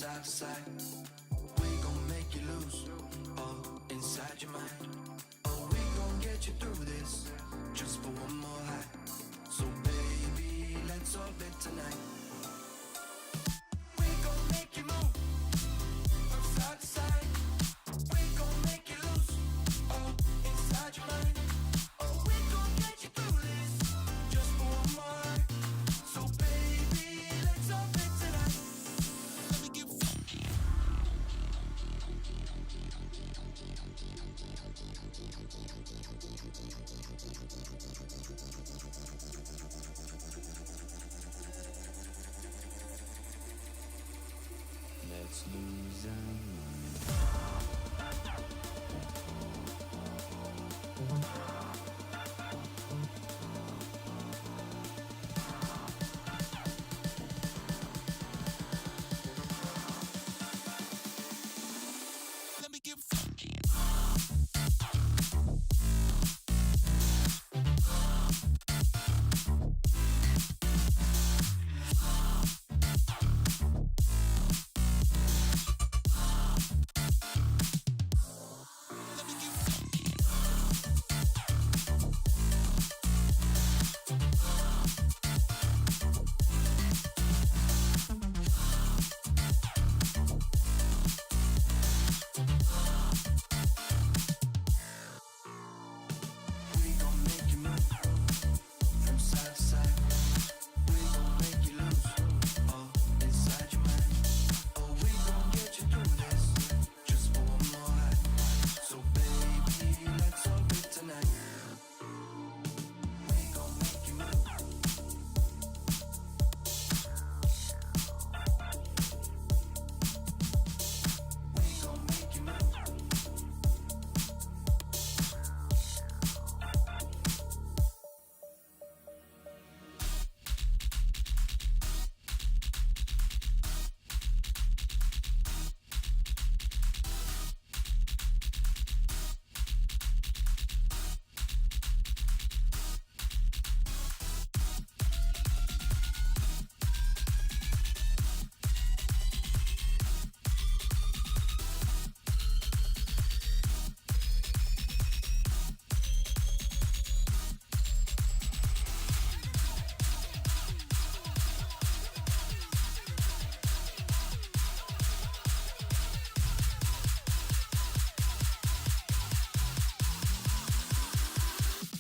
side to side. We gon' make you lose all inside your mind. Oh, we gon' get you through this just for one more high. So baby, let's orbit tonight. We gon' make you move from side to side. We gon' make you lose all inside your mind. Oh, we gon' get you through this just for one more high. So baby, let's orbit tonight. Let me get funky. Let's lose our mind. Let me get funky. We gon' make you move from side to side. We gon' make you lose all inside your mind. Oh, we gon' get you through this just for one more high. So baby, let's orbit tonight. We gon' make you move. We gon' make you move.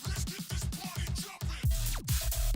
Let's get this party jumping. Let's get this party jumping.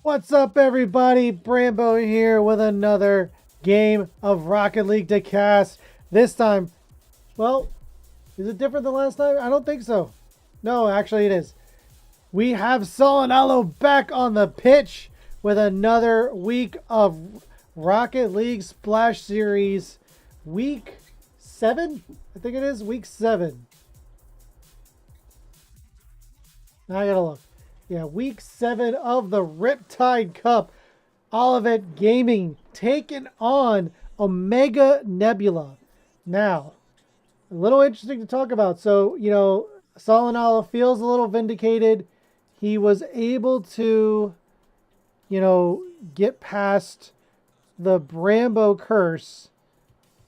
What's up, everybody? Brambo here with another game of Rocket League to cast. This time, well, is it different than last time? I don't think so. No, actually it is. We have Solinello back on the pitch with another week of Rocket League Splash Series. Week 7? I think it is. Week 7. Now I gotta look. Yeah, week 7 of the Riptide Cup. Olivett Gaming taking on Omega Nebula. Now, a little interesting to talk about. So, you know, Solanalo feels a little vindicated. He was able to, get past the Brambo curse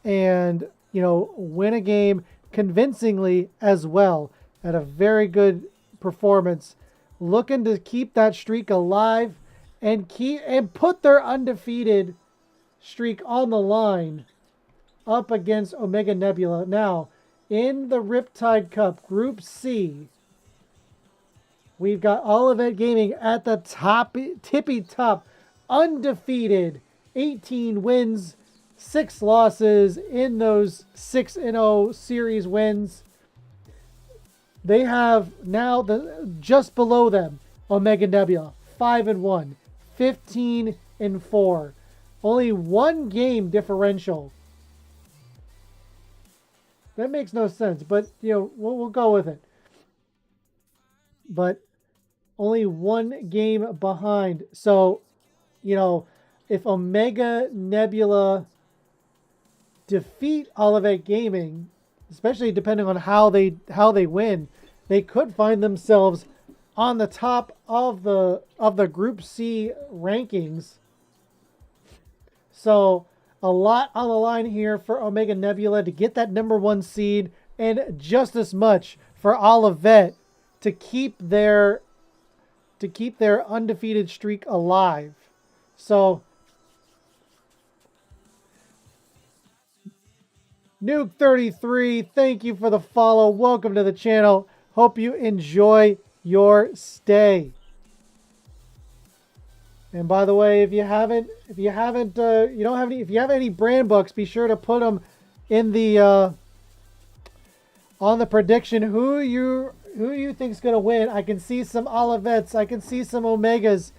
and, win a game convincingly as well. Had a very good performance. Looking to keep that streak alive and put their undefeated streak on the line up against Omega Nebula. Now, in the Riptide Cup, Group C, we've got Olivett Gaming at the tippy top, undefeated, 18 wins, 6 losses in those 6-0 series wins. They have now just below them Omega Nebula, 5-1, 15-4, only 1 game differential. That makes no sense, but we'll go with it. But only 1 game behind. So, if Omega Nebula defeat Olivett Gaming, especially depending on how they win, they could find themselves on the top of the Group C rankings. So a lot on the line here for Omega Nebula to get that #1 seed, and just as much for Olivett to keep their undefeated streak alive. So Nuke 33, thank you for the follow. Welcome to the channel. Hope you enjoy your stay. And by the way, if you have any brand books, be sure to put them in the on the prediction. Who you think's gonna win? I can see some Olivetts. I can see some Omegas.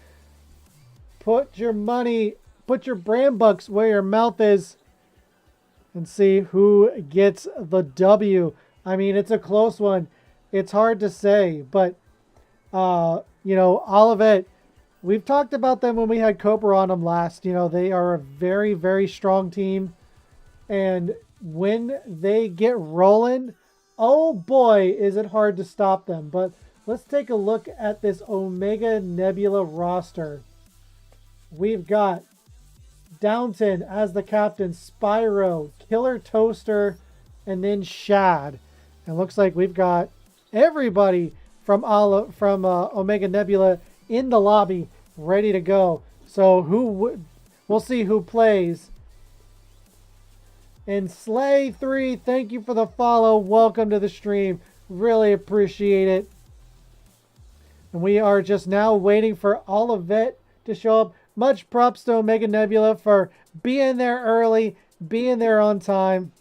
Put your brand books where your mouth is, and see who gets the W. I mean, it's a close one. It's hard to say, but Olivett. We've talked about them when we had Cobra on them last. They are a very, very strong team. And when they get rolling, oh boy, is it hard to stop them. But let's take a look at this Omega Nebula roster. We've got Downton as the captain, Spyro, Killer Toaster, and then Shad. And looks like we've got everybody from Omega Nebula in the lobby, ready to go. So we'll see who plays. And Slay3, thank you for the follow. Welcome to the stream. Really appreciate it. And we are just now waiting for Olivett to show up. Much props to Omega Nebula for being there early, being there on time.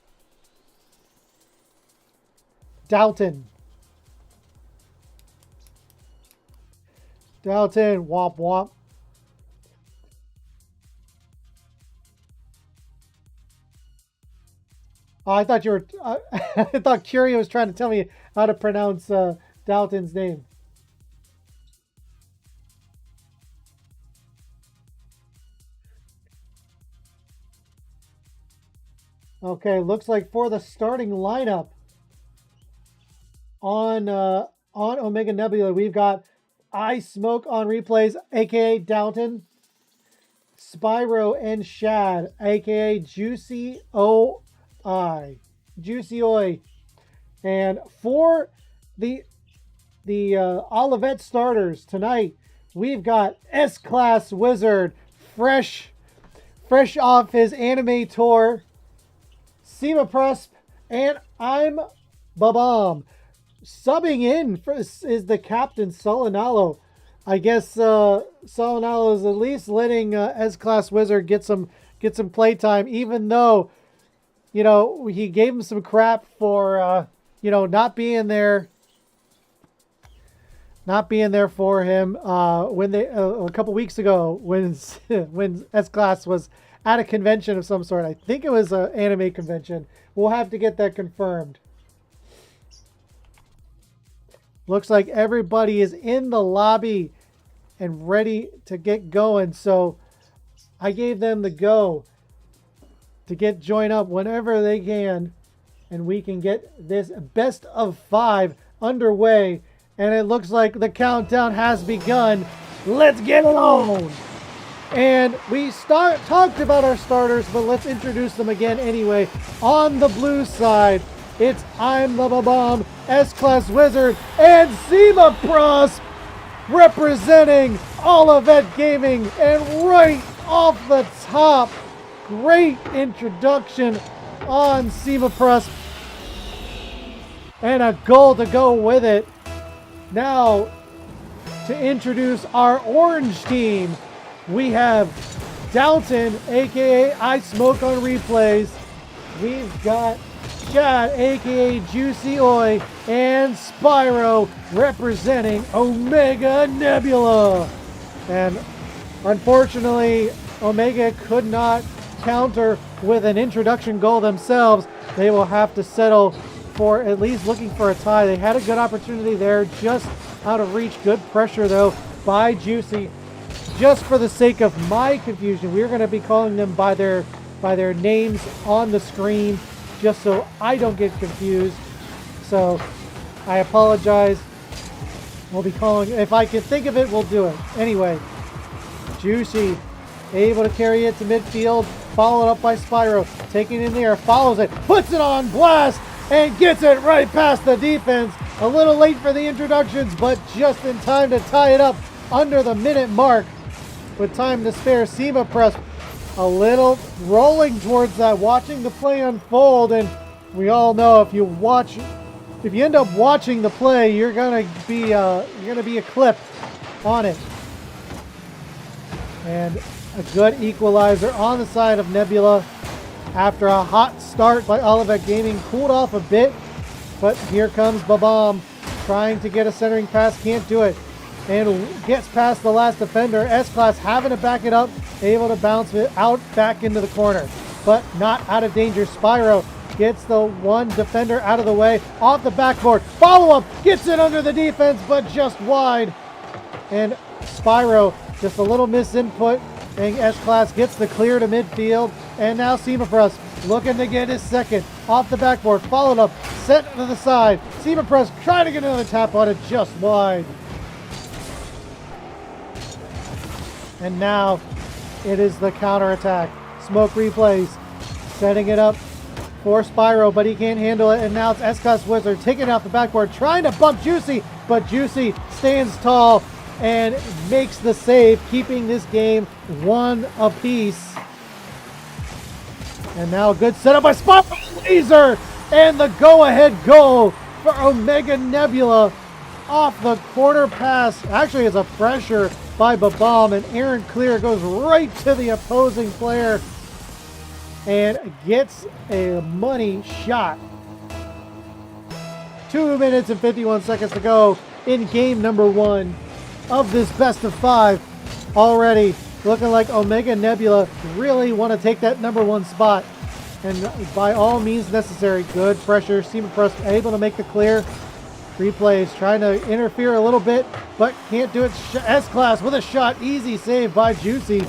Dalton, womp womp. Oh, I thought you were. I thought Curio was trying to tell me how to pronounce Dalton's name. Okay, looks like for the starting lineup on Omega Nebula, we've got I Smoke on replays, aka Dalton, Spyro, and Shad, aka Juicy Oi. And for the Olivett starters tonight, we've got S-Class Wizard, fresh off his anime tour, Sema Prusp, and I'm Babam. Subbing in is the captain, Solanalo. I guess Solanalo is at least letting S-Class Wizard get some playtime, even though, he gave him some crap for, not being there for him when they a couple weeks ago when S-Class was at a convention of some sort. I think it was an anime convention. We'll have to get that confirmed. Looks like everybody is in the lobby and ready to get going. So I gave them the go to join up whenever they can. And we can get this best of 5 underway, and it looks like the countdown has begun. Let's get it on! And we talked about our starters, but let's introduce them again anyway. On the blue side, it's I'm the Bomb, S-Class Wizard, and Zima Prosp representing Olivett Gaming. And right off the top, great introduction on Zima Prosp. And a goal to go with it. Now, to introduce our orange team, we have Downton, aka I Smoke on Replays. We've got Chad, aka Juicy Oi, and Spyro representing Omega Nebula. And unfortunately, Omega could not counter with an introduction goal themselves. They will have to settle for at least looking for a tie. They had a good opportunity there, just out of reach. Good pressure though by Juicy. Just for the sake of my confusion, we're going to be calling them by their names on the screen, just so I don't get confused. So I apologize. We'll be calling, if I can think of it, we'll do it. Anyway, Juicy able to carry it to midfield, followed up by Spyro, taking it in the air, follows it, puts it on blast, and gets it right past the defense. A little late for the introductions, but just in time to tie it up under the minute mark. With time to spare, Zima Prosp a little rolling towards that, watching the play unfold. And we all know if you end up watching the play, you're gonna be eclipsed on it. And a good equalizer on the side of Nebula after a hot start by Olivett Gaming. Cooled off a bit, but here comes Babam trying to get a centering pass, can't do it. And gets past the last defender. S-Class having to back it up, able to bounce it out back into the corner, but not out of danger. Spyro gets the one defender out of the way, off the backboard. Follow-up, gets it under the defense, but just wide. And Spyro, just a little misinput, and S-Class gets the clear to midfield. And now Zima Prosp looking to get his second. Off the backboard, followed up, sent to the side. Zima Prosp trying to get another tap on it, just wide. And now it is the counterattack. Smoke Replays setting it up for Spyro, but he can't handle it. And now it's S-Class Wizard taking it off the backboard, trying to bump Juicy, but Juicy stands tall and makes the save, keeping this game one apiece. And now a good setup by Spyro Laser, and the go-ahead goal for Omega Nebula off the corner pass. Actually, it's a pressure by Babam, and Aaron Clear goes right to the opposing player and gets a money shot. 2 minutes and 51 seconds to go in game number 1 of this best of 5. Already looking like Omega Nebula really want to take that number 1 spot, and by all means necessary. Good pressure. Zima Prosp able to make the clear. Replays trying to interfere a little bit, but can't do it. S-Class with a shot. Easy save by Juicy,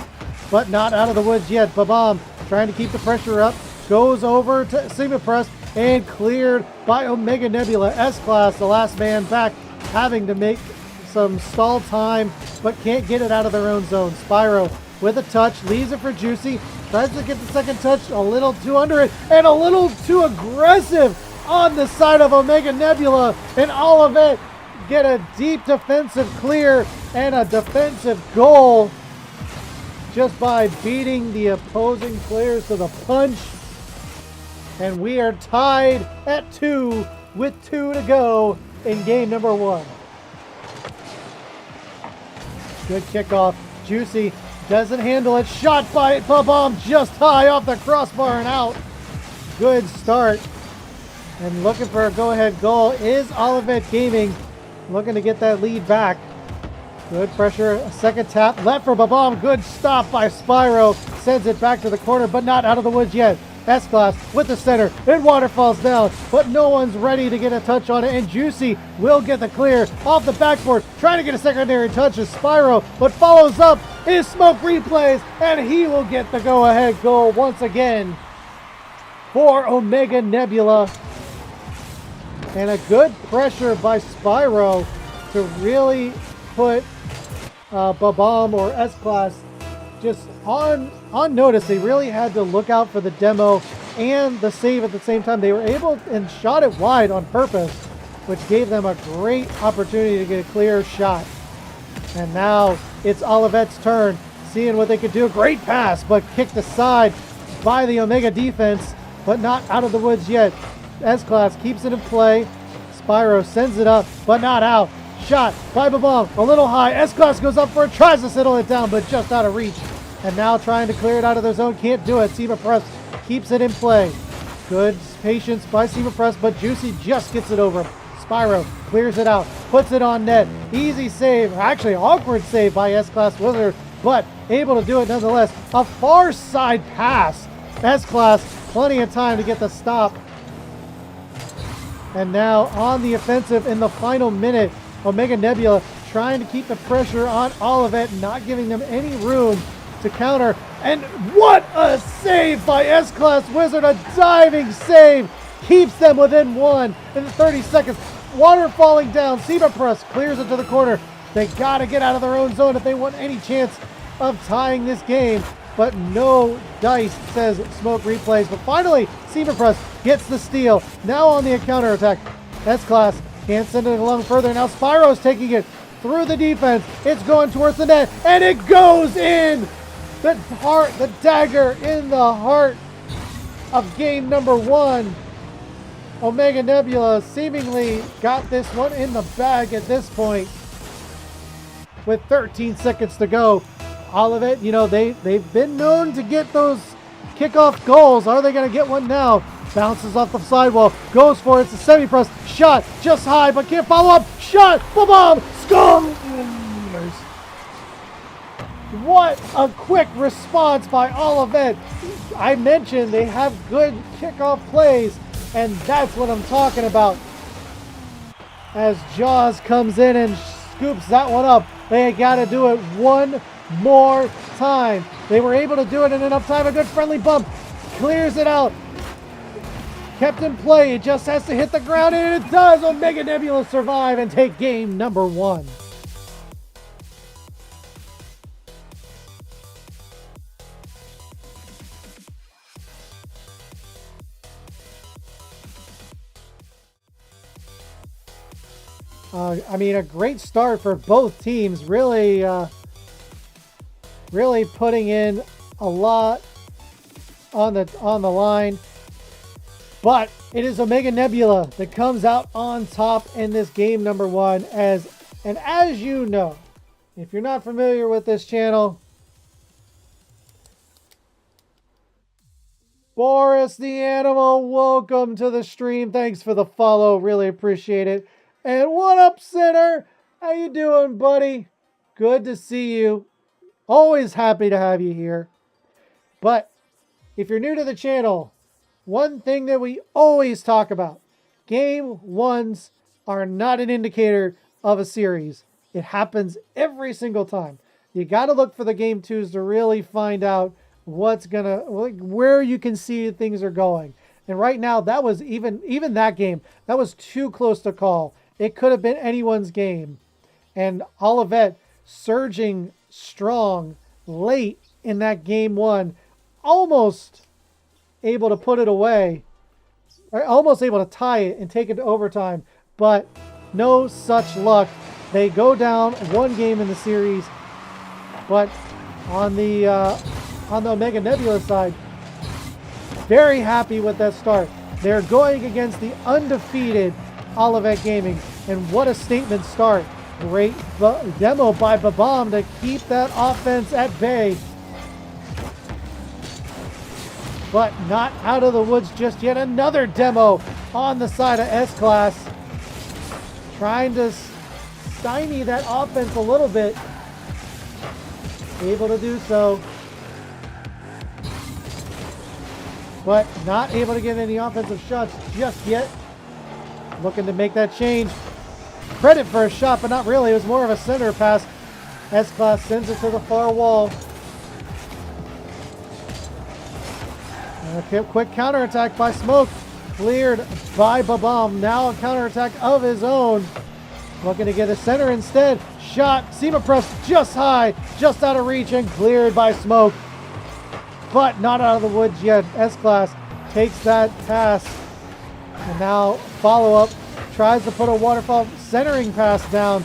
but not out of the woods yet. Babam trying to keep the pressure up. Goes over to Zima Prosp and cleared by Omega Nebula. S-Class, the last man back, having to make some stall time, but can't get it out of their own zone. Spyro with a touch, leaves it for Juicy. Tries to get the second touch, a little too under it, and a little too aggressive on the side of Omega Nebula, and Olivett get a deep defensive clear and a defensive goal just by beating the opposing players to the punch. And we are tied at 2 with 2 to go in game number 1. Good kickoff. Juicy doesn't handle it. Shot by Babam just high off the crossbar and out. Good start. And looking for a go-ahead goal is Olivett Gaming, looking to get that lead back. Good pressure, a second tap, left for Babam, good stop by Spyro, sends it back to the corner, but not out of the woods yet. S-Class with the center, and waterfalls down, but no one's ready to get a touch on it, and Juicy will get the clear off the backboard, trying to get a secondary touch as Spyro, but follows up is Smoke Replays, and he will get the go-ahead goal once again for Omega Nebula. And a good pressure by Spyro to really put Babam or S-Class just on notice. They really had to look out for the demo and the save at the same time. They were able and shot it wide on purpose, which gave them a great opportunity to get a clear shot. And now it's Olivett's turn, seeing what they could do. Great pass, but kicked aside by the Omega defense, but not out of the woods yet. S-Class keeps it in play. Spyro sends it up, but not out. Shot by Babam, a little high. S-Class goes up for it, tries to settle it down, but just out of reach. And now trying to clear it out of their zone, can't do it. Seema Press keeps it in play. Good patience by Seema Press, but Juicy just gets it over. Spyro clears it out, puts it on net. Easy save, actually awkward save by S-Class Wizard, but able to do it nonetheless. A far side pass. S-Class, plenty of time to get the stop. And now on the offensive in the final minute, Omega Nebula trying to keep the pressure on Olivett, not giving them any room to counter. And what a save by S-Class Wizard, a diving save. Keeps them within one in the 30 seconds. Water falling down. Seema Press clears it to the corner. They got to get out of their own zone if they want any chance of tying this game. But no dice, says Smoke Replays. But finally, Seema Press gets the steal. Now on the counterattack. S-Class can't send it along further. Now Spyro's taking it through the defense. It's going towards the net. And it goes in! The dagger in the heart of game number one. Omega Nebula seemingly got this one in the bag at this point. With 13 seconds to go. Olivett, you know, they've been known to get those kickoff goals. Are they going to get one now? Bounces off the sidewall. Goes for it. It's a semi-press. Shot just high, but can't follow up. Shot. Boom! Scores! What a quick response by Olivett. I mentioned they have good kickoff plays. And that's what I'm talking about. As Jaws comes in and scoops that one up, they got to do it one more time. They were able to do it in enough time. A good friendly bump. Clears it out. Kept in play. It just has to hit the ground, and it does. Omega Nebula survive and take game number one. I mean, a great start for both teams. Really putting in a lot on the line. But it is Omega Nebula that comes out on top in this game number one. As you know, if you're not familiar with this channel, Boris the Animal, welcome to the stream. Thanks for the follow. Really appreciate it. And what up, Sinner? How you doing, buddy? Good to see you. Always happy to have you here. But if you're new to the channel, one thing that we always talk about, game ones are not an indicator of a series. It happens every single time. You got to look for the game twos to really find out where you can see things are going. And right now, that was even that game, that was too close to call. It could have been anyone's game. And Olivett surging strong late in that game one, almost able to put it away, or almost able to tie it and take it to overtime, but no such luck. They go down one game in the series, but on the Omega Nebula side, very happy with that start. They're going against the undefeated Olivett Gaming, and what a statement start. Great demo by Babam to keep that offense at bay. But not out of the woods just yet. Another demo on the side of S-Class. Trying to stymie that offense a little bit. Able to do so. But not able to get any offensive shots just yet. Looking to make that change. Credit for a shot, but not really. It was more of a center pass. S-Class sends it to the far wall. And a quick counterattack by Smoke. cleared by Babam. Now a counterattack of his own. Looking to get a center instead. Shot. SEMA press just high, just out of reach, and cleared by Smoke. But not out of the woods yet. S-Class takes that pass. And now follow-up. Tries to put a waterfall centering pass down.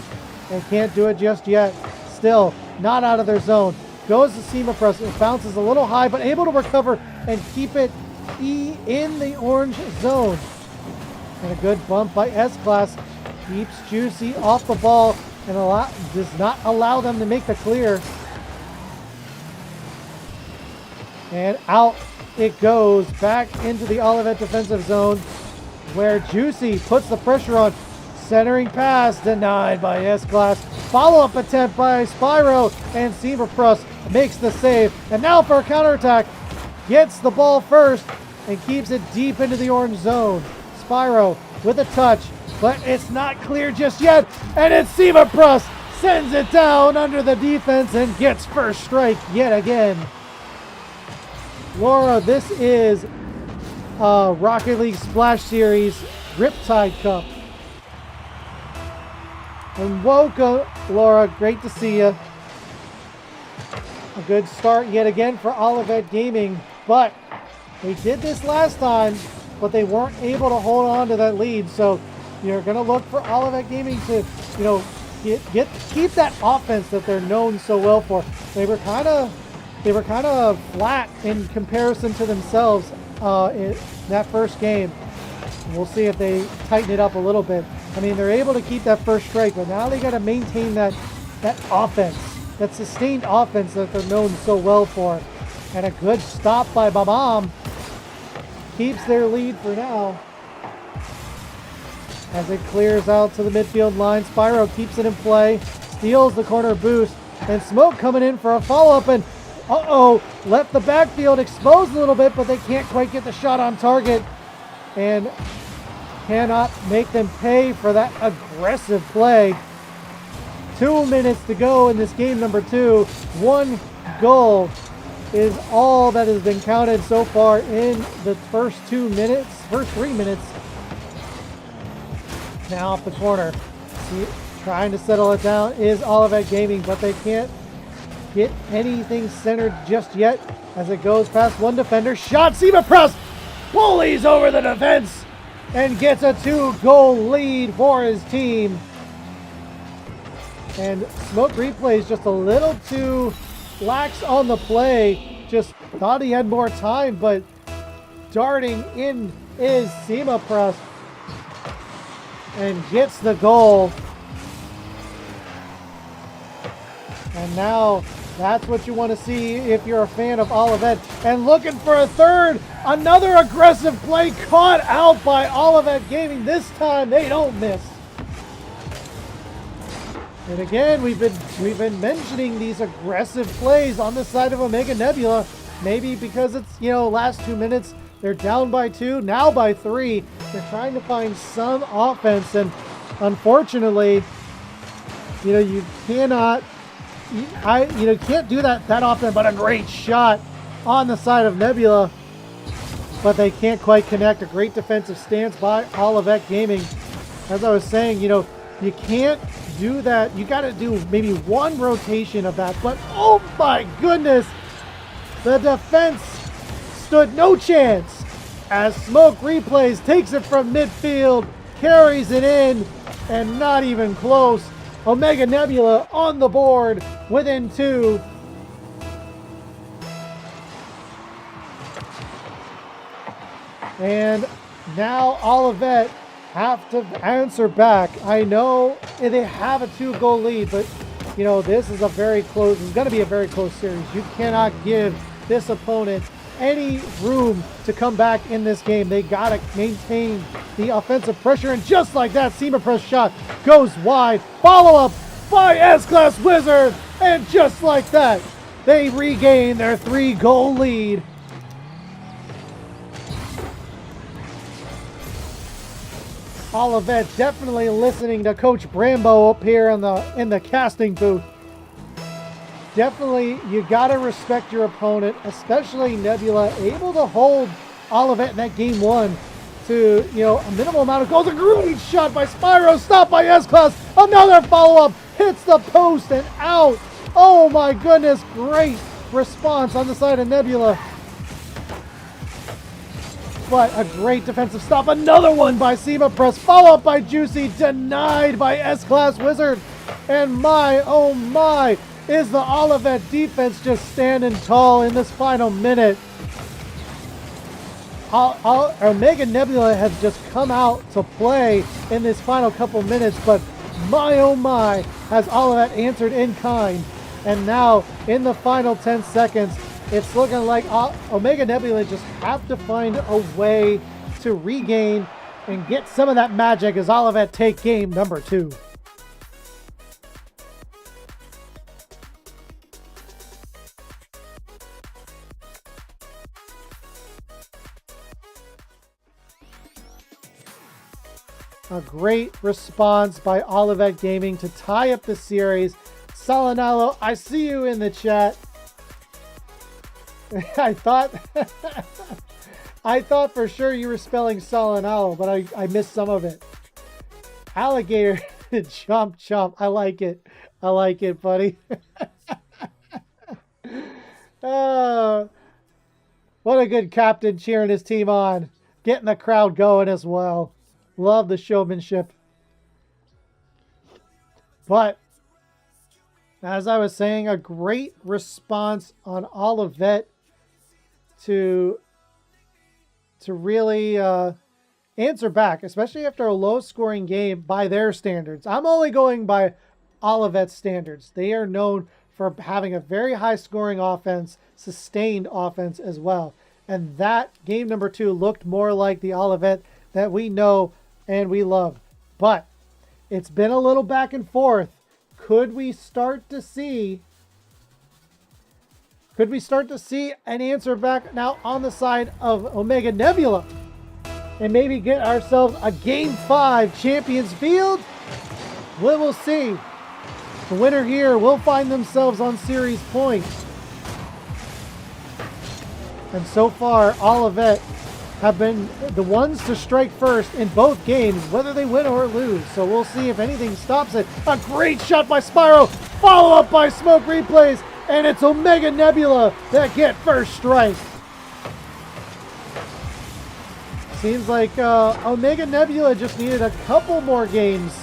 And can't do it just yet. Still not out of their zone. Goes to SEMA press. It bounces a little high, but able to recover and keep it in the orange zone. And a good bump by S-Class. Keeps Juicy off the ball and does not allow them to make the clear. And out it goes back into the Olivett defensive zone where Juicy puts the pressure on. Centering pass denied by S-Class. Follow-up attempt by Spyro, and SEMA Press makes the save. And now for a counterattack. Gets the ball first and keeps it deep into the orange zone. Spyro with a touch, but it's not clear just yet. And it's SEMA Press sends it down under the defense and gets first strike yet again. Laura, this is Rocket League Splash Series Riptide Cup. And welcome, Laura. Great to see you. A good start yet again for Olivett Gaming. But they did this last time, but they weren't able to hold on to that lead. So you're going to look for Olivett Gaming to, keep that offense that they're known so well for. They were kind of flat in comparison to themselves in that first game. We'll see if they tighten it up a little bit. I mean, they're able to keep that first strike, but now they got to maintain that offense, that sustained offense that they're known so well for. And a good stop by Babam keeps their lead for now. As it clears out to the midfield line, Spyro keeps it in play, steals the corner boost, and Smoke coming in for a follow-up, and left the backfield exposed a little bit, but they can't quite get the shot on target. And cannot make them pay for that aggressive play. 2 minutes to go in this game number 2. 1 goal is all that has been counted so far in the first 3 minutes. Now off the corner. Trying to settle it down is Olivett Gaming, but they can't get anything centered just yet as it goes past one defender. Shot, SEMA Press bullies over the defense and gets a 2-goal lead for his team. And Smoke replays just a little too lax on the play. Just thought he had more time, but darting in is SEMA Press and gets the goal. And now that's what you want to see if you're a fan of Olivett. And looking for a third. Another aggressive play caught out by Olivett Gaming. This time they don't miss. And again, we've been mentioning these aggressive plays on the side of Omega Nebula. Maybe because it's, last 2 minutes. They're down by 2, now by 3. They're trying to find some offense. And unfortunately, you cannot... you can't do that often, but a great shot on the side of Nebula, but they can't quite connect. A great defensive stance by Olivett Gaming. As I was saying, you can't do that. You got to do maybe one rotation of that, but oh my goodness, the defense stood no chance as Smoke replays, takes it from midfield, carries it in, and not even close. Omega Nebula on the board within 2. And now Olivett have to answer back. I know they have a 2-goal lead, but this is going to be a very close series. You cannot give this opponent any room to come back in this game. They got to maintain the offensive pressure, and just like that, SEMA Press shot goes wide. Follow up by S-Class Wizard, and just like that, they regain their 3-goal lead. Olivett definitely listening to Coach Brambo up here in the casting booth. Definitely, you got to respect your opponent, especially Nebula, able to hold Olivett in that game 1 to, you know, a minimal amount of goals. A great shot by Spyro, stopped by S-Class. Another follow-up, hits the post and out. Oh my goodness, great response on the side of Nebula. But a great defensive stop. Another one by Seema Press. Follow-up by Juicy. Denied by S-Class Wizard. And my, oh my, is the Olivett defense just standing tall in this final minute. Omega Nebula has just come out to play in this final couple minutes. But my, oh my, has Olivett answered in kind. And now, in the final 10 seconds, it's looking like Omega Nebula just have to find a way to regain and get some of that magic as Olivett take game number 2. A great response by Olivett Gaming to tie up the series. Salinalo, I see you in the chat. I thought for sure you were spelling Salinalo, but I missed some of it. Alligator, chomp chomp. I like it. I like it, buddy. Oh, what a good captain cheering his team on. Getting the crowd going as well. Love the showmanship. But as I was saying, a great response on Olivett to really answer back, especially after a low-scoring game by their standards. I'm only going by Olivett's standards. They are known for having a very high-scoring offense, sustained offense as well. And that game number 2 looked more like the Olivett that we know and we love. But it's been a little back and forth. Could we start to see an answer back now on the side of Omega Nebula and maybe get ourselves a Game 5 Champions Field? We will see. The winner here will find themselves on series points. And so far, Olivett have been the ones to strike first in both games, whether they win or lose. So we'll see if anything stops it. A great shot by Spyro, follow up by Smoke Replays, and it's Omega Nebula that get first strike. Seems like Omega Nebula just needed a couple more games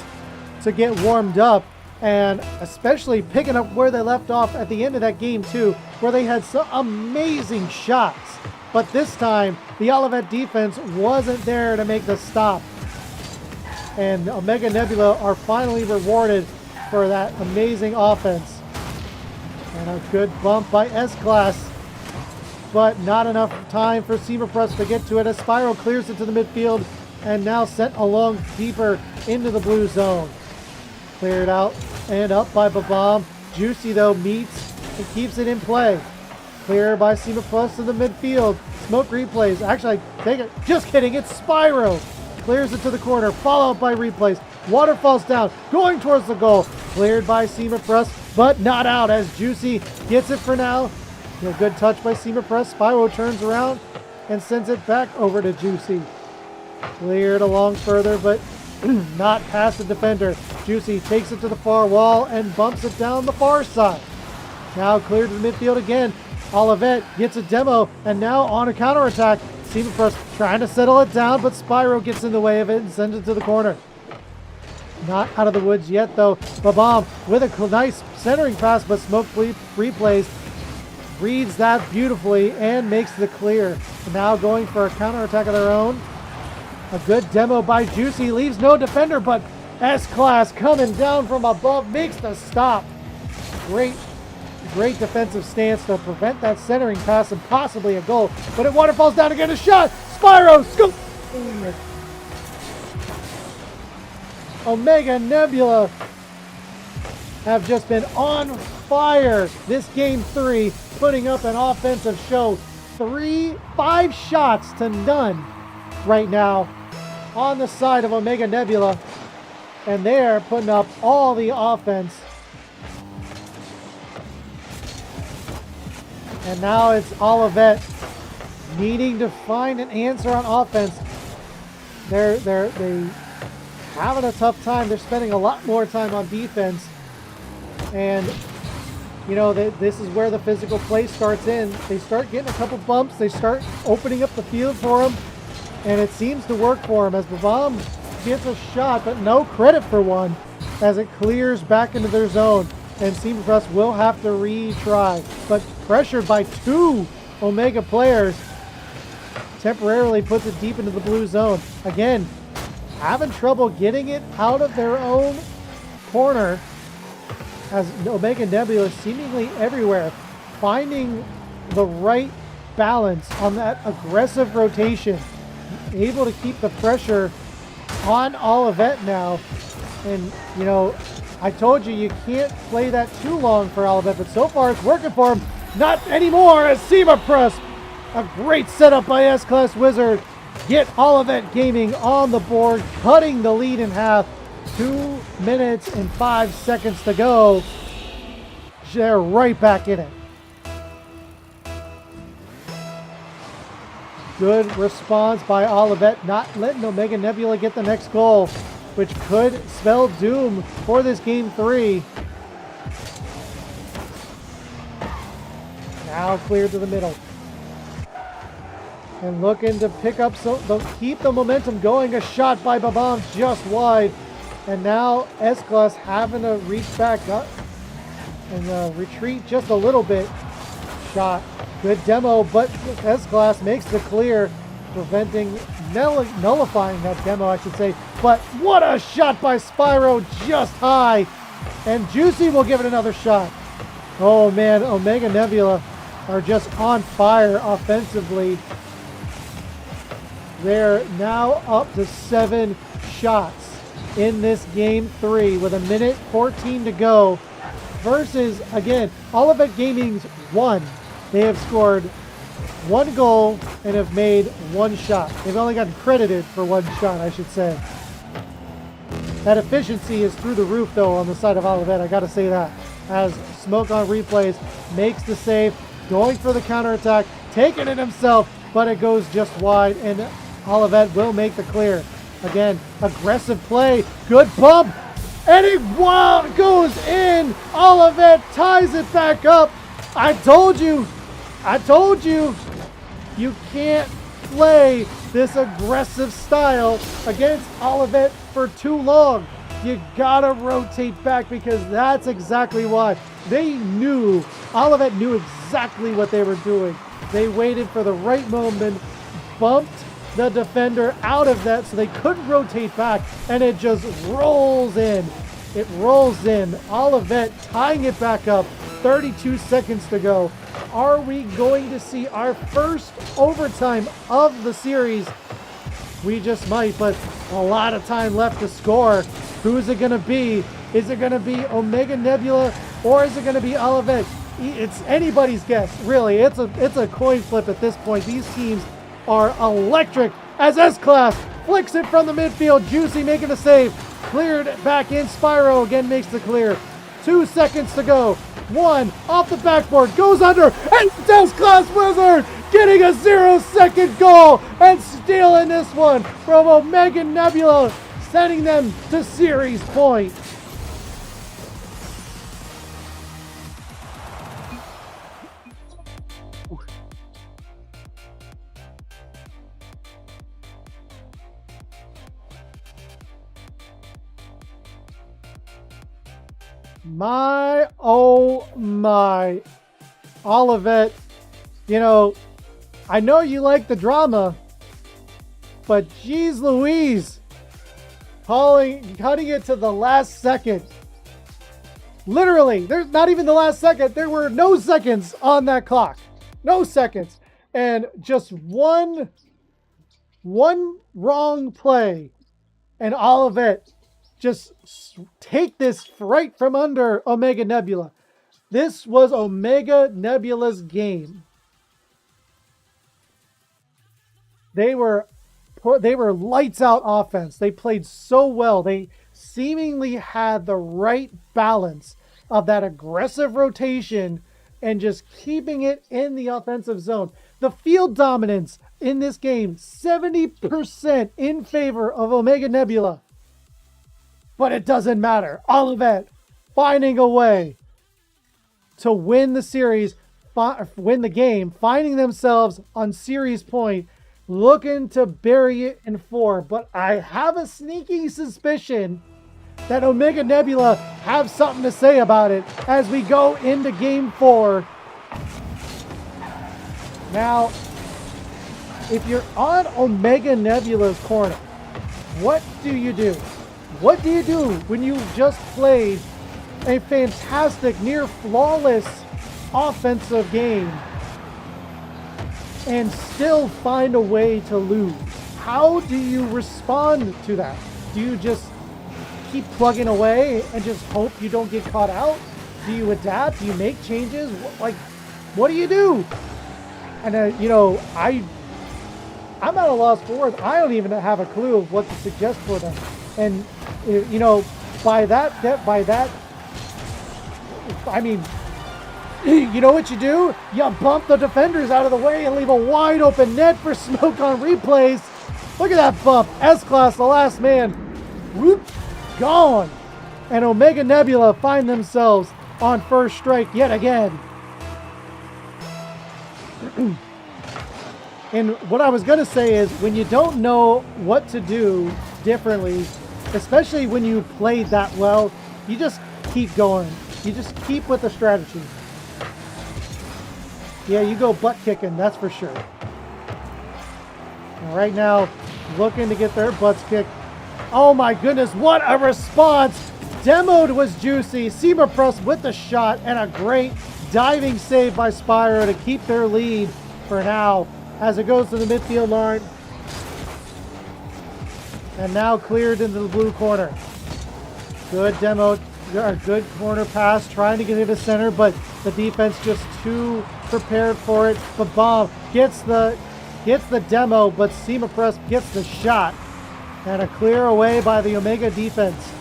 to get warmed up, and especially picking up where they left off at the end of that game 2, where they had some amazing shots. But this time, the Olivett defense wasn't there to make the stop. And Omega Nebula are finally rewarded for that amazing offense. And a good bump by S-Class. But not enough time for Seema Press to get to it as Spyro clears it to the midfield and now sent along deeper into the blue zone. Cleared out and up by Babam. Juicy, though, meets and keeps it in play. Clear by Seema Plus to the midfield. Smoke Replays. Actually, I take it. Just kidding. It's Spyro. Clears it to the corner. Followed by Replays. Waterfalls down. Going towards the goal. Cleared by Seema Press, but not out as Juicy gets it for now. A good touch by Seema Press. Spyro turns around and sends it back over to Juicy. Cleared along further, but not past the defender. Juicy takes it to the far wall and bumps it down the far side. Now cleared to the midfield again. Olivett gets a demo, and now on a counterattack. Seema Press trying to settle it down, but Spyro gets in the way of it and sends it to the corner. Not out of the woods yet, though. Babam with a nice centering pass, but Smoke Replays reads that beautifully and makes the clear. Now going for a counterattack of their own. A good demo by Juicy. Leaves no defender, but S-Class coming down from above makes the stop. Great defensive stance to prevent that centering pass and possibly a goal. But it waterfalls down to get a shot. Spyro scoop. Omega Nebula have just been on fire this game 3, putting up an offensive show. 5 shots to none right now on the side of Omega Nebula, and they're putting up all the offense. And now it's Olivett needing to find an answer on offense. They having a tough time. They're spending a lot more time on defense, and you know this is where the physical play starts in. They start getting a couple bumps. They start opening up the field for them, and it seems to work for them as Babam gets a shot, but no credit for one as it clears back into their zone. And Seam Press will have to retry, but pressured by two Omega players, temporarily puts it deep into the blue zone. Again, having trouble getting it out of their own corner as Omega Nebula seemingly everywhere, finding the right balance on that aggressive rotation, able to keep the pressure on Olivett now. And, you know, I told you can't play that too long for Olivett, but so far it's working for him. Not anymore as Seema Press. A great setup by S-Class Wizard. Get Olivett Gaming on the board, cutting the lead in half. 2 minutes and 5 seconds to go. They're right back in it. Good response by Olivett, not letting Omega Nebula get the next goal, which could spell doom for this game 3. Now clear to the middle. And looking to pick up, keep the momentum going. A shot by Babam just wide. And now S-Class having to reach back up and retreat just a little bit. Shot. Good demo, but S-Class makes the clear, preventing, nullifying that demo, I should say. But what a shot by Spyro, just high. And Juicy will give it another shot. Oh man, Omega Nebula are just on fire offensively. They're now up to 7 shots in this game 3 with 1:14 to go. Versus, again, Olivett Gaming's 1. They have scored 1 goal and have made 1 shot. They've only gotten credited for 1 shot, I should say. That efficiency is through the roof, though, on the side of Olivett. I got to say that. As Smoke on replays makes the save, going for the counterattack, taking it himself, but it goes just wide, and Olivett will make the clear. Again, aggressive play, good bump, and it goes in. Olivett ties it back up. I told you, you can't play this aggressive style against Olivett for too long. You gotta rotate back because that's exactly why. Olivett knew exactly what they were doing. They waited for the right moment, bumped the defender out of that so they couldn't rotate back, and it just rolls in. It rolls in. Olivett tying it back up. 32 seconds to go. Are we going to see our first overtime of the series? We just might, but a lot of time left to score. Who's it going to be? Is it going to be Omega Nebula or is it going to be Olivett? It's anybody's guess, really. It's a coin flip at this point. These teams are electric as S-Class flicks it from the midfield. Juicy making the save. Cleared back in. Spyro again makes the clear. 2 seconds to go. 1 off the backboard, goes under, and S-Class Wizard getting a 0-second goal and stealing this one from Omega Nebula, sending them to series point. My, oh my. Olivett, you know, I know you like the drama, but geez Louise, cutting it to the last second. Literally, there's not even the last second. There were no seconds on that clock. No seconds. And just one wrong play, and Olivett just take this right from under Omega Nebula. This was Omega Nebula's game. They were lights out offense. They played so well. They seemingly had the right balance of that aggressive rotation and just keeping it in the offensive zone. The field dominance in this game, 70% in favor of Omega Nebula. But it doesn't matter. Olivett finding a way to win the series, win the game, finding themselves on series point, looking to bury it in 4. But I have a sneaky suspicion that Omega Nebula have something to say about it as we go into game 4. Now, if you're on Omega Nebula's corner, what do you do? What do you do when you just played a fantastic, near flawless offensive game and still find a way to lose? How do you respond to that? Do you just keep plugging away and just hope you don't get caught out? Do you adapt? Do you make changes? What do you do? And you know, I'm at a loss for words. I don't even have a clue of what to suggest for them. And you know, by that, I mean, you know what you do? You bump the defenders out of the way and leave a wide open net for Smoke on replays. Look at that bump. S-Class, the last man. Whoop, gone. And Omega Nebula find themselves on first strike yet again. And what I was going to say is, when you don't know what to do differently, especially when you played that well, you just keep going. You just keep with the strategy. Yeah, you go butt kicking, that's for sure. And right now, looking to get their butts kicked. Oh my goodness, what a response! Demoed was juicy. Seamerpress with the shot, and a great diving save by Spyro to keep their lead for now as it goes to the midfield line. And now cleared into the blue corner. Good demo, a good corner pass, trying to get into center, but the defense just too prepared for it. But Bomb gets the demo, but Seamerpress gets the shot. And a clear away by the Omega defense.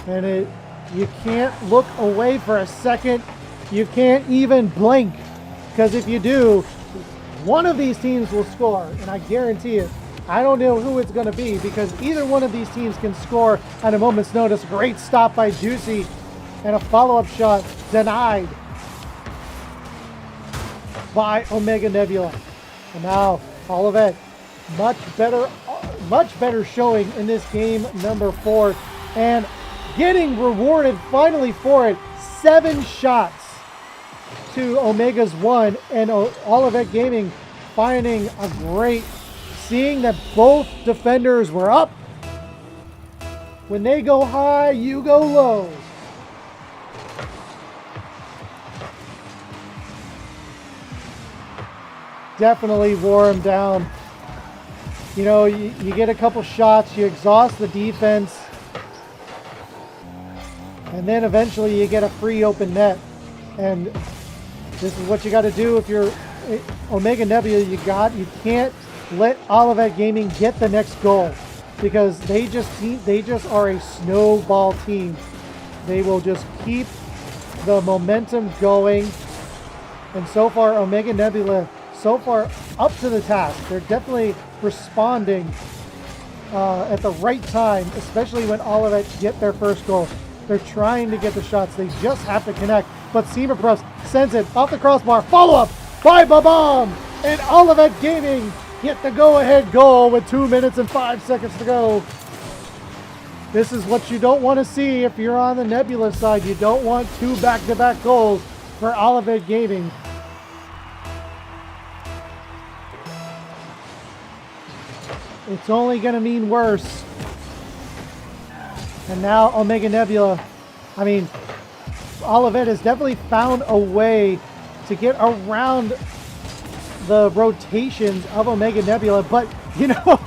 And you can't look away for a second. You can't even blink, because if you do, one of these teams will score, and I guarantee it. I don't know who it's going to be, because either one of these teams can score at a moment's notice. Great stop by Juicy, and a follow-up shot denied by Omega Nebula. And now Olivett, much better showing in this game number 4, and getting rewarded finally for it. 7 shots to Omega's 1, and Olivett Gaming finding a great, seeing that both defenders were up. When they go high, you go low. Definitely wore him down. You know, you get a couple shots, you exhaust the defense, and then eventually you get a free open net. And this is what you got to do if you're Omega Nebula. You can't let Olivett Gaming get the next goal, because they just are a snowball team. They will just keep the momentum going. And so far, Omega Nebula, so far up to the task. They're definitely responding at the right time, especially when Olivett get their first goal. They're trying to get the shots. They just have to connect. But Seamerpress sends it off the crossbar. Follow-up by Babam. And Olivett Gaming get the go-ahead goal with 2 minutes and 5 seconds to go. This is what you don't want to see if you're on the Nebula side. You don't want 2 back-to-back goals for Olivett Gaming. It's only going to mean worse. And now Omega Nebula, I mean, Olivett has definitely found a way to get around the rotations of Omega Nebula, but you know,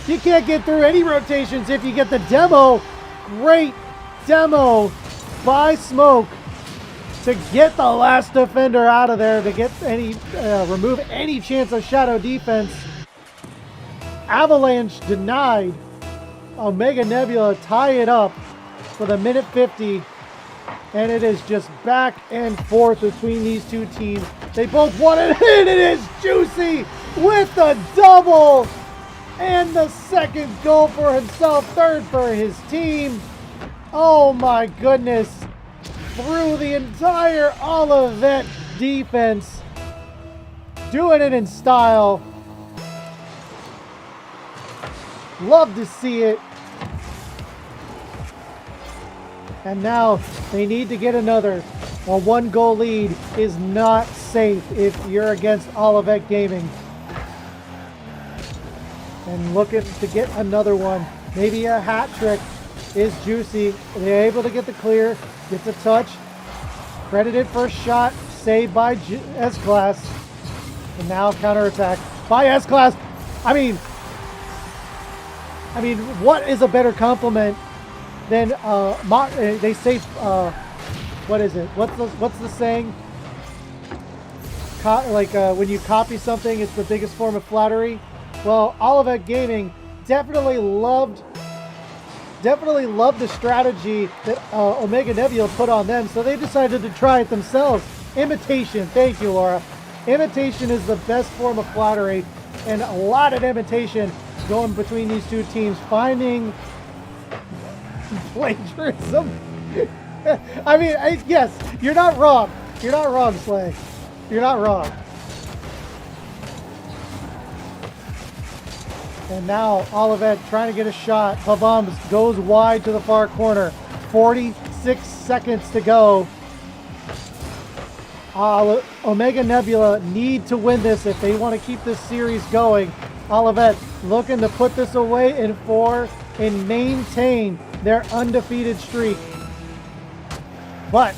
you can't get through any rotations if you get the demo. Great demo by Smoke to get the last defender out of there, to get any remove any chance of shadow defense. Avalanche denied. Omega Nebula tie it up for the minute 50, and it is just back and forth between these two teams. They both want it, and it is Juicy with the double and the second goal for himself, third for his team. Oh my goodness. Through the entire Olivett defense. Doing it in style. Love to see it. And now they need to get another. A 1-goal lead is not safe if you're against Olivett Gaming. And looking to get another one. Maybe a hat trick is Juicy. They're able to get the clear, get the touch. Credited first shot, saved by S-Class. And now counterattack by S-Class. I mean, what is a better compliment than they say? What is it? What's the saying? When you copy something, it's the biggest form of flattery. Well, Olivett Gaming definitely loved the strategy that Omega Nebula put on them, so they decided to try it themselves. Imitation. Thank you, Laura. Imitation is the best form of flattery, and a lot of imitation going between these two teams, finding plagiarism. I mean, yes, you're not wrong. You're not wrong, Slay. You're not wrong. And now Olivett trying to get a shot. Babams goes wide to the far corner. 46 seconds to go. Omega Nebula need to win this if they want to keep this series going. Olivett looking to put this away in 4 and maintain their undefeated streak. But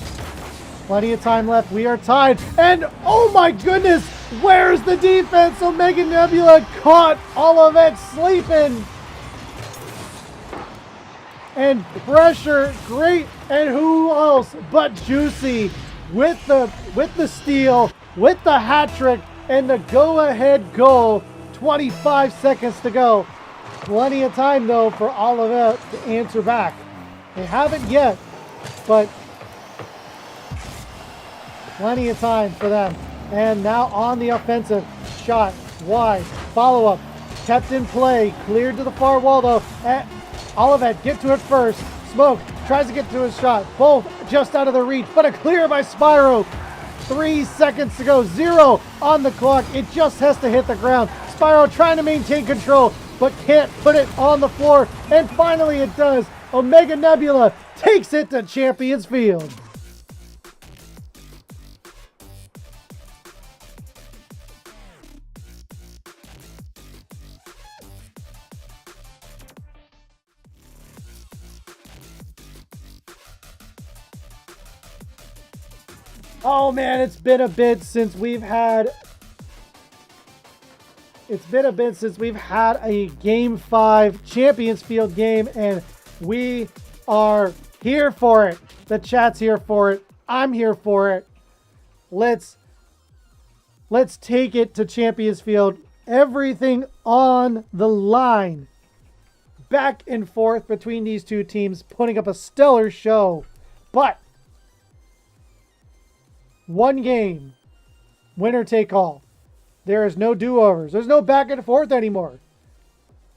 plenty of time left. We are tied. And oh my goodness, where's the defense? Omega Nebula caught Olivett sleeping. And pressure, great. And who else but Juicy with the steal, with the hat trick, and the go-ahead goal. 25 seconds to go. Plenty of time though for Olivett to answer back. They haven't yet, but plenty of time for them. And now on the offensive, shot wide, follow-up, kept in play, cleared to the far wall though. Olivett get to it first. Smoke tries to get to his shot. Both just out of the reach, but a clear by Spyro. 3 seconds to go, 0 on the clock. It just has to hit the ground. Spyro trying to maintain control, but can't put it on the floor. And finally it does. Omega Nebula takes it to Champions Field. Oh man, it's been a bit since we've had a Game 5 Champions Field game, and we are here for it. The chat's here for it. I'm here for it. Let's take it to Champions Field. Everything on the line. Back and forth between these two teams, putting up a stellar show. But one game, winner take all. There is no do-overs. There's no back and forth anymore.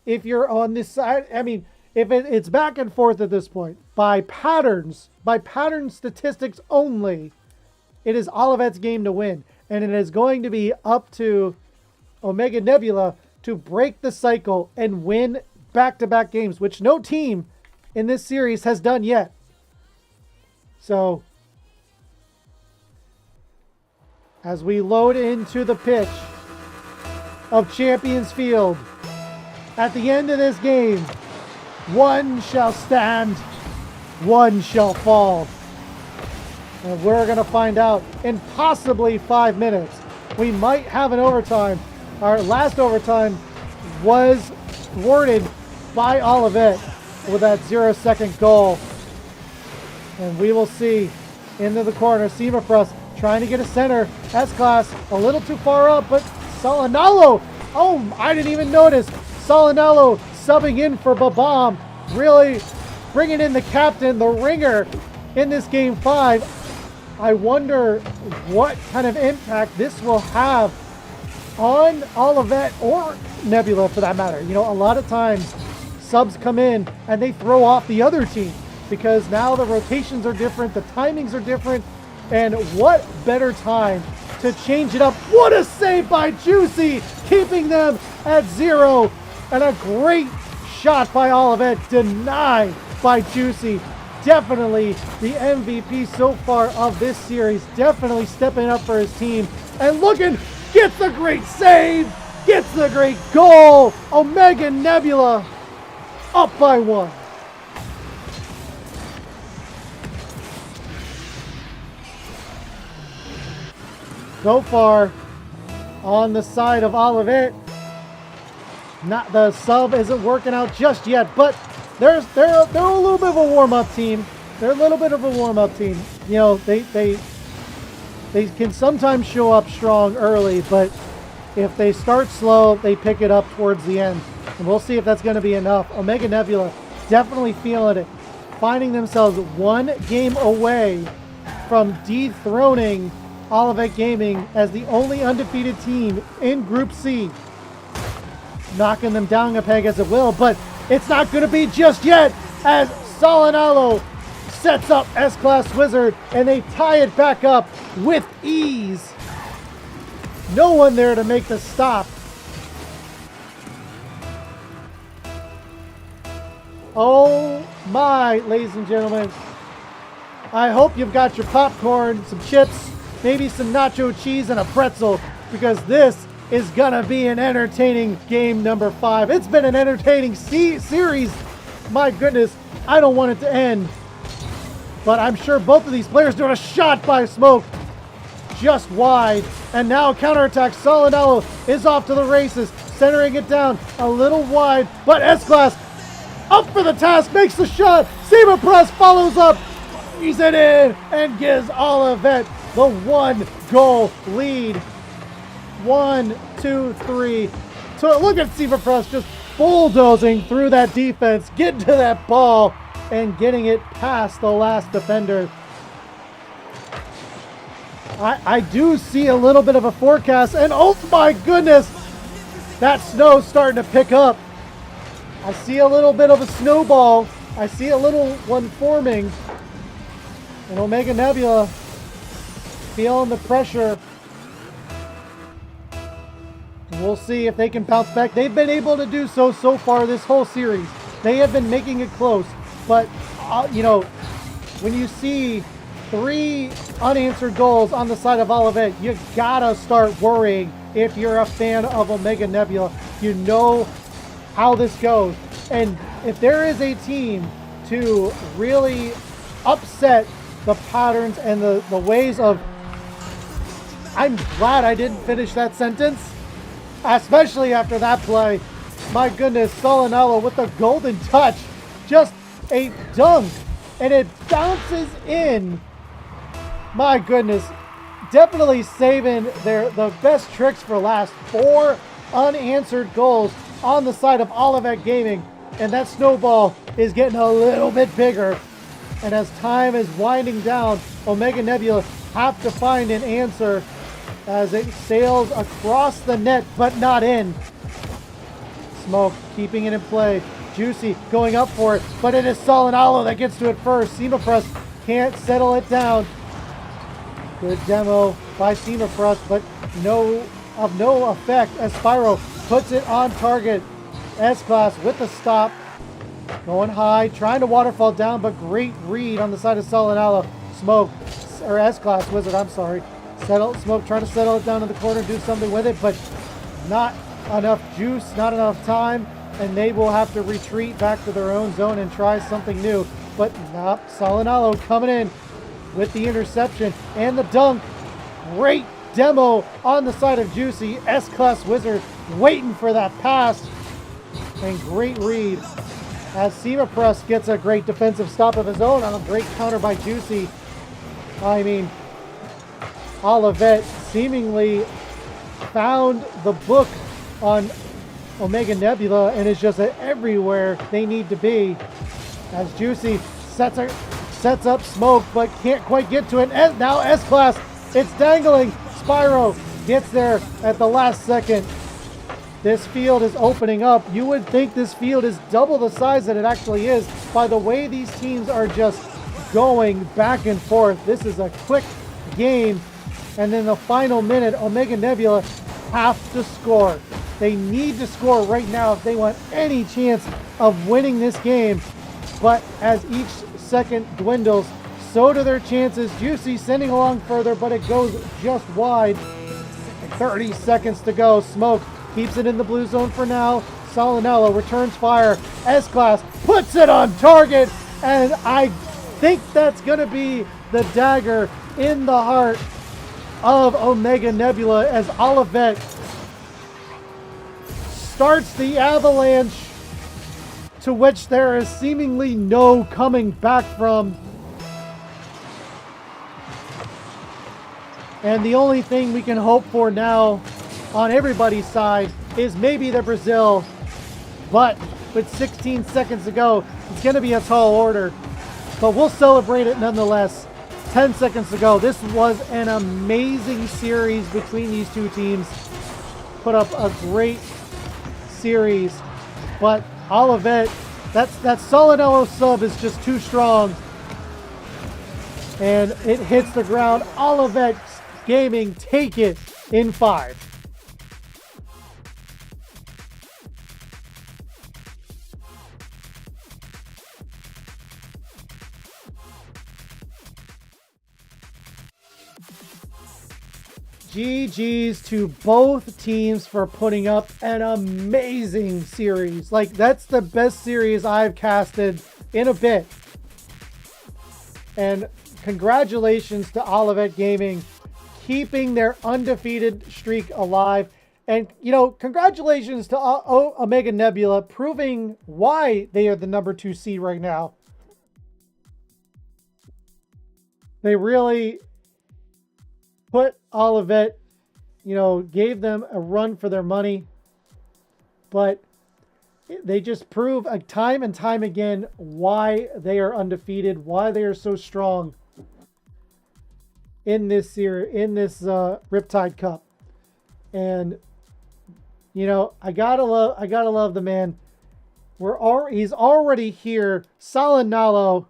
If you're on this side, I mean, if it's back and forth at this point, by pattern statistics only, it is Olivett's game to win. And it is going to be up to Omega Nebula to break the cycle and win back-to-back games, which no team in this series has done yet. So as we load into the pitch of Champions Field, at the end of this game, one shall stand, one shall fall. And we're going to find out in possibly 5 minutes. We might have an overtime. Our last overtime was thwarted by Olivett with that 0-second goal. And we will see into the corner. Seamafrust trying to get a center. S-Class a little too far up, but Solinalo. Oh, I didn't even notice. Solinalo subbing in for Babam. Really bringing in the captain, the ringer in this Game 5. I wonder what kind of impact this will have on Olivett or Nebula for that matter. You know, a lot of times subs come in and they throw off the other team because now the rotations are different, the timings are different, and what better time to change it up. What a save by Juicy, keeping them at 0, and a great shot by Olivett, denied by Juicy. Definitely the MVP so far of this series, definitely stepping up for his team, and looking, gets the great save, gets the great goal. Omega Nebula up by 1. So far on the side of Olivett, not the sub isn't working out just yet, but they're a little bit of a warm-up team. They're a little bit of a warm-up team. You know, they can sometimes show up strong early, but if they start slow, they pick it up towards the end. And we'll see if that's going to be enough. Omega Nebula definitely feeling it, finding themselves 1 game away from dethroning Olivett Gaming as the only undefeated team in Group C. Knocking them down a peg as it will, but it's not going to be just yet as Solinalo sets up S-Class Wizard and they tie it back up with ease. No one there to make the stop. Oh my, ladies and gentlemen. I hope you've got your popcorn, some chips, maybe some nacho cheese and a pretzel, because this is gonna be an entertaining game number 5. It's been an entertaining series. My goodness, I don't want it to end. But I'm sure both of these players doing a shot by Smoke just wide. And now counterattack. Solinalo is off to the races, centering it down a little wide. But S-Class up for the task, makes the shot. Seema Press follows up. He's it in and gives Olivett the 1-goal lead. 1, 2, 3. So look at Seema Press just bulldozing through that defense, getting to that ball and getting it past the last defender. I do see a little bit of a forecast, and oh my goodness, that snow's starting to pick up. I see a little bit of a snowball. I see a little one forming. And Omega Nebula feeling the pressure. And we'll see if they can bounce back. They've been able to do so far this whole series. They have been making it close. But, you know, when you see 3 unanswered goals on the side of Olivett, you gotta start worrying if you're a fan of Omega Nebula. You know how this goes. And if there is a team to really upset the patterns and the ways of... I'm glad I didn't finish that sentence, especially after that play. My goodness, Solinalo with the golden touch. Just a dunk. And it bounces in. My goodness. Definitely saving the best tricks for last. 4 unanswered goals on the side of Olivett Gaming. And that snowball is getting a little bit bigger. And as time is winding down, Omega Nebula have to find an answer as it sails across the net, but not in. Smoke keeping it in play. Juicy going up for it, but it is Solinalo that gets to it first. Seema Press can't settle it down. Good demo by Seema Press, but no effect as Spyro puts it on target. S-Class with the stop. Going high, trying to waterfall down, but great read on the side of Solinalo. Smoke, or S-Class Wizard, I'm sorry. Smoke trying to settle it down in the corner, do something with it, but not enough juice, not enough time, and they will have to retreat back to their own zone and try something new. But nope, Solinalo coming in with the interception and the dunk. Great demo on the side of Juicy. S-Class Wizard waiting for that pass. And great read as Seema Press gets a great defensive stop of his own on a great counter by Juicy. I mean, Olivett seemingly found the book on Omega Nebula and is just everywhere they need to be. As Juicy sets a sets up Smoke, but can't quite get to it. And now S-Class, it's dangling. Spyro gets there at the last second. This field is opening up. You would think this field is double the size that it actually is by the way these teams are just going back and forth. This is a quick game. And then the final minute, Omega Nebula have to score. They need to score right now if they want any chance of winning this game. But as each second dwindles, so do their chances. Juicy sending along further, but it goes just wide. 30 seconds to go. Smoke keeps it in the blue zone for now. Solinello returns fire. S-Class puts it on target, and I think that's going to be the dagger in the heart of Omega Nebula as Olivett starts the avalanche to which there is seemingly no coming back from. And the only thing we can hope for now on everybody's side is maybe the Brazil. But with 16 seconds to go, it's going to be a tall order. But we'll celebrate it nonetheless. 10 seconds to go. This was an amazing series between these two teams. Put up a great series. But Olivett, that Solinello sub is just too strong. And it hits the ground. Olivett Gaming take it in 5. GG's to both teams for putting up an amazing series. Like, that's the best series I've casted in a bit. And congratulations to Olivett Gaming, keeping their undefeated streak alive. And, you know, congratulations to Omega Nebula, proving why they are the number 2 seed right now. They really put Olivett, you know, gave them a run for their money. But they just prove time and time again why they are undefeated, why they are so strong in this series, in this Riptide Cup. And you know, I gotta love the man. He's already here. Solinello,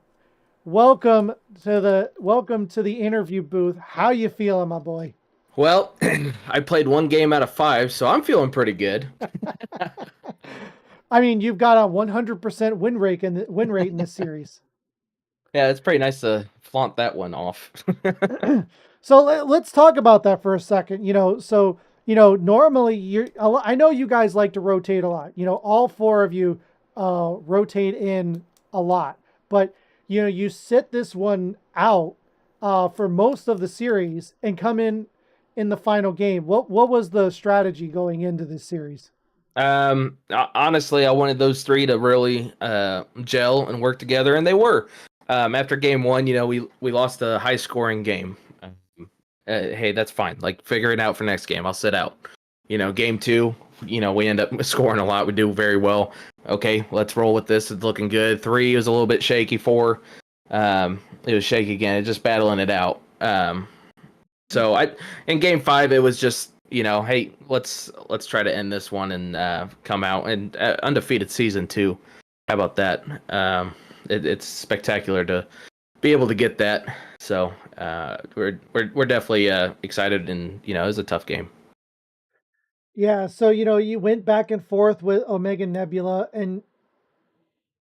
welcome to the interview booth. How you feeling, my boy? Well, I played 1 game out of 5, so I'm feeling pretty good. I mean, you've got a 100% win rate in this series. Yeah, it's pretty nice to flaunt that one off. So let's talk about that for a second. You know, so you know, normally I know you guys like to rotate a lot. You know, all 4 of you rotate in a lot, but you know, you sit this one out for most of the series and come in the final game. What was the strategy going into this series? Honestly, I wanted those 3 to really gel and work together, and they were. After game 1, you know, we lost a high-scoring game. Hey, that's fine. Like, figure it out for next game. I'll sit out. You know, game 2, you know, we end up scoring a lot. We do very well. Okay, let's roll with this. It's looking good. 3 was a little bit shaky. 4, it was shaky again. Just battling it out. So in game 5, it was just, you know, hey, let's try to end this one and come out and undefeated season 2. How about that? It's spectacular to be able to get that. So we're definitely excited, and you know, it was a tough game. Yeah, so you know, you went back and forth with Omega Nebula, and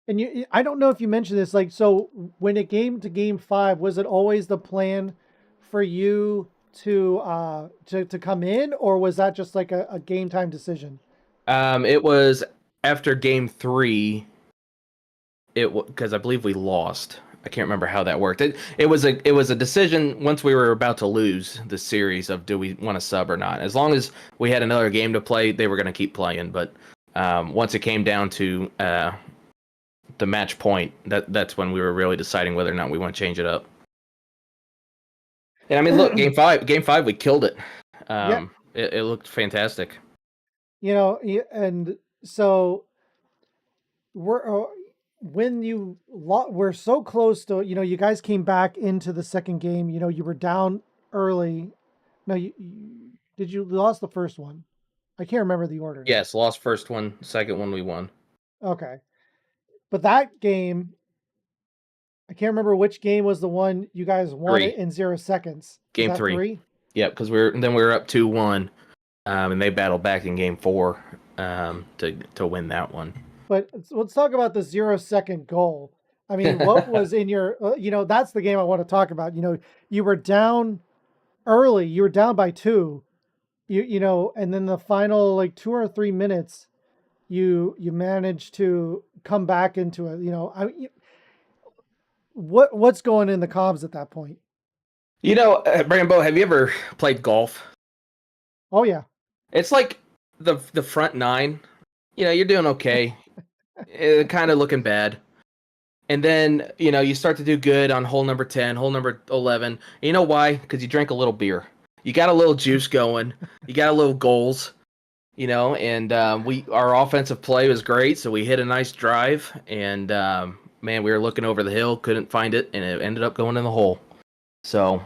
you, I don't know if you mentioned this, like, so when it came to game 5, was it always the plan for you to come in, or was that just like a game time decision? It was after game 3. Because I believe we lost. I can't remember how that worked. It was a decision once we were about to lose the series of do we want to sub or not. As long as we had another game to play, they were going to keep playing. But once it came down to the match point, that's when we were really deciding whether or not we want to change it up. And I mean, look, game five, we killed it. Yeah. It looked fantastic. You know, and so when you were so close to, you guys came back into the second game, you were down early. No, did you lost the first one? I can't remember the order. Yes, lost first one, second one we won. Okay. But that game, I can't remember which game was the one you guys won it 3. in 0 seconds. Game Is that 3. 3? Yep, because we were up 2-1, and they battled back in game 4 to win that one. But let's talk about the 0-second goal. I mean, what was in your, that's the game I want to talk about. You were down early, you were down by 2, and then the final like 2 or 3 minutes, you managed to come back into it. What's going in the comms at that point? Brambo, have you ever played golf? Oh yeah. It's like the front 9. You're doing okay. Kind of looking bad. And then, you start to do good on hole number 10, hole number 11. You know why? Because you drank a little beer. You got a little juice going. You got a little goals, and our offensive play was great. So we hit a nice drive. And, man, we were looking over the hill, couldn't find it, and it ended up going in the hole. So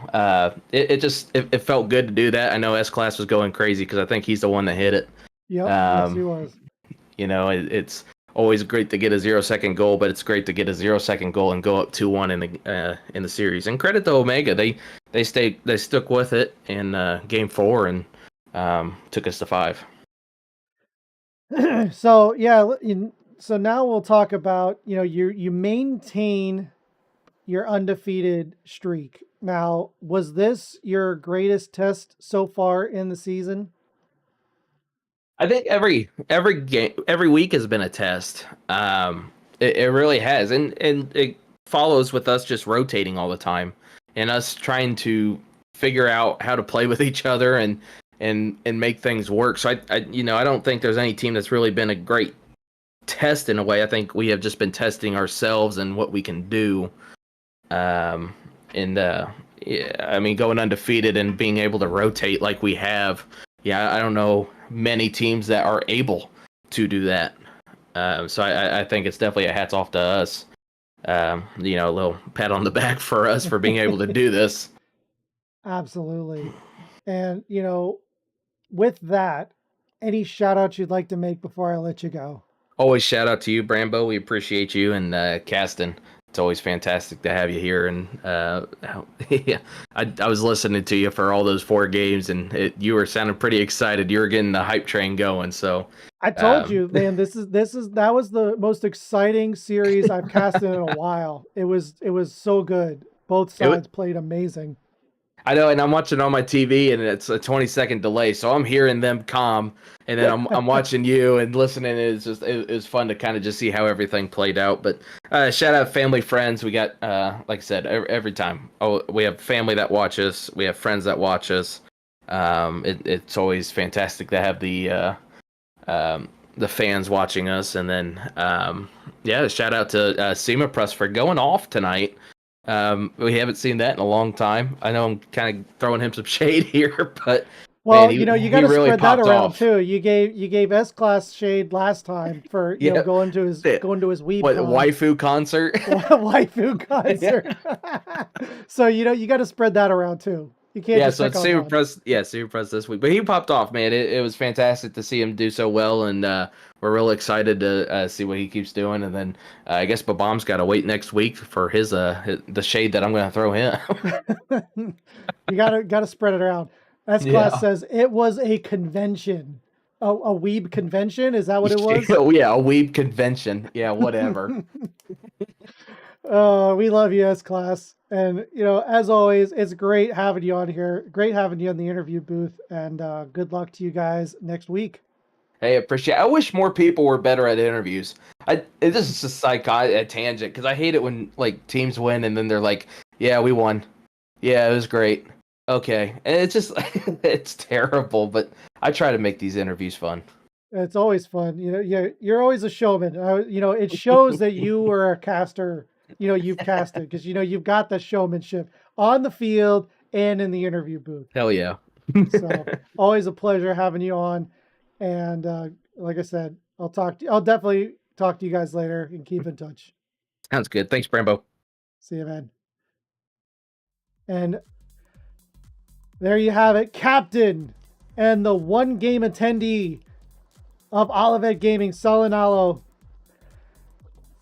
it felt good to do that. I know S-Class was going crazy because I think he's the one that hit it. Yes, he was. It's always great to get a 0-second goal, but it's great to get a 0-second goal and go up 2-1 in the series. And credit to Omega, they stuck with it in game 4 and took us to 5. So yeah, so now we'll talk about you maintain your undefeated streak. Now, was this your greatest test so far in the season? I think every game, every week has been a test. It really has, and it follows with us just rotating all the time, and us trying to figure out how to play with each other and make things work. So I don't think there's any team that's really been a great test in a way. I think we have just been testing ourselves and what we can do. I mean, going undefeated and being able to rotate like we have. Yeah, I don't know many teams that are able to do that. So I think it's definitely a hats off to us. A little pat on the back for us for being able to do this. Absolutely. And, with that, any shout outs you'd like to make before I let you go? Always shout out to you, Brambo. We appreciate you, and Caston. It's always fantastic to have you here. And yeah, I was listening to you for all those 4 games, and you were sounding pretty excited. You were getting the hype train going. So I told you, man, that was the most exciting series I've casted in a while. It was so good. Both sides played amazing. I know, and I'm watching on my TV, and it's a 20-second delay, so I'm hearing them calm, and then I'm watching you and listening. And it was fun to kind of just see how everything played out. But shout out family, friends. We got like I said, every time. Oh, we have family that watch us. We have friends that watch us. It's always fantastic to have the fans watching us, and then shout out to SEMA Press for going off tonight. We haven't seen that in a long time. I know I'm kind of throwing him some shade here, but well, man, you got to really spread that around off. too. You gave S-Class shade last time for going to his weeb waifu concert. Waifu concert. So you got to spread that around too. You can't. Yeah, so it's SEMA Press. Yeah, SEMA Press this week, but he popped off, man. It was fantastic to see him do so well, and we're real excited to see what he keeps doing. And then I guess Babam's got to wait next week for his the shade that I'm going to throw him. You gotta spread it around. S-Class says it was a convention. A weeb convention? Is that what it was? Oh yeah, a weeb convention. Yeah, whatever. We love you, S-Class. And, as always, it's great having you on here. Great having you in the interview booth. And good luck to you guys next week. Hey, appreciate it. I wish more people were better at interviews. This is just a tangent, because I hate it when teams win and then they're like, yeah, we won. Yeah, it was great. Okay. And it's just, it's terrible, but I try to make these interviews fun. It's always fun. You're always a showman. It shows that you were a caster. You've casted because you've got the showmanship on the field and in the interview booth. Hell yeah. So always a pleasure having you on. And like I said, I'll definitely talk to you guys later and keep in touch. Sounds good. Thanks, Brambo. See you, man. And there you have it, Captain and the one game attendee of Olivett Gaming, Solinalo.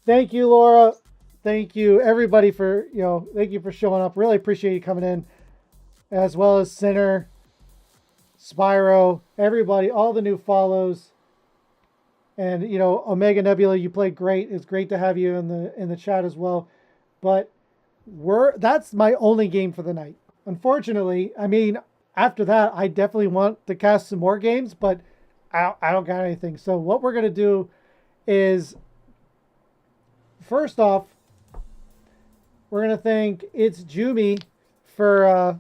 Thank you, Laura. Thank you, everybody, for thank you for showing up. Really appreciate you coming in, as well as Sinner, Spyro, everybody, all the new follows. And Omega Nebula, you played great. It's great to have you in the chat as well. But that's my only game for the night. Unfortunately, I mean, after that, I definitely want to cast some more games, but I don't got anything. So what we're gonna do is, first off, we're gonna thank It's Jumi for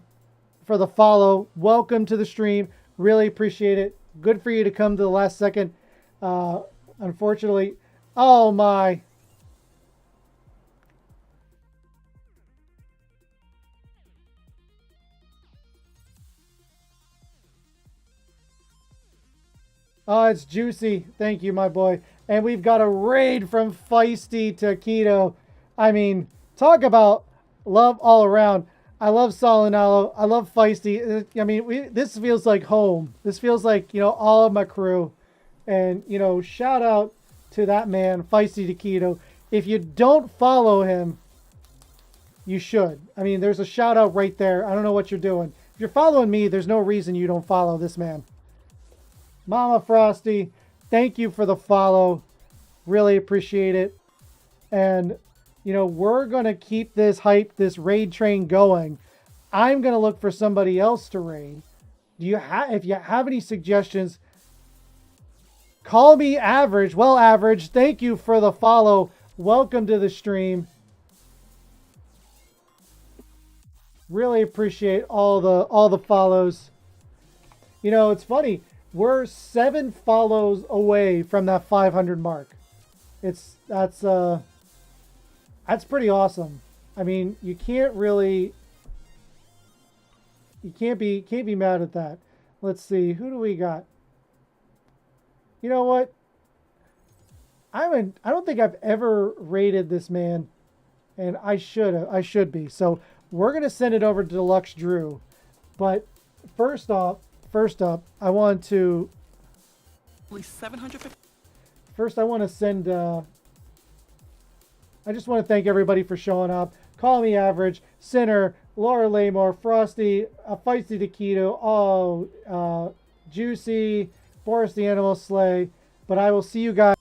the follow. Welcome to the stream. Really appreciate it. Good for you to come to the last second. Unfortunately, oh my. Oh, it's juicy. Thank you, my boy. And we've got a raid from Feisty to Keto. I mean, talk about love all around. I love Solinalo. I love Feisty. I mean, this feels like home. This feels like, all of my crew. And, shout out to that man, Feisty Taquito. If you don't follow him, you should. I mean, there's a shout out right there. I don't know what you're doing. If you're following me, there's no reason you don't follow this man. Mama Frosty, thank you for the follow. Really appreciate it. And, we're going to keep this hype, this raid train going. I'm going to look for somebody else to raid. If you have any suggestions, call me Average. Well, Average, thank you for the follow. Welcome to the stream. Really appreciate all the follows. It's funny. We're 7 follows away from that 500 mark. That's pretty awesome. I mean, you can't be mad at that. Let's see, who do we got? You know what? I don't think I've ever rated this man, and I should be. So we're gonna send it over to Deluxe Drew. But first up, I want to. First, I want to send. I just want to thank everybody for showing up. Call me Average, Sinner, Laura Laymore, Frosty, Feisty Taquito, Juicy, Boris the Animal Slay. But I will see you guys.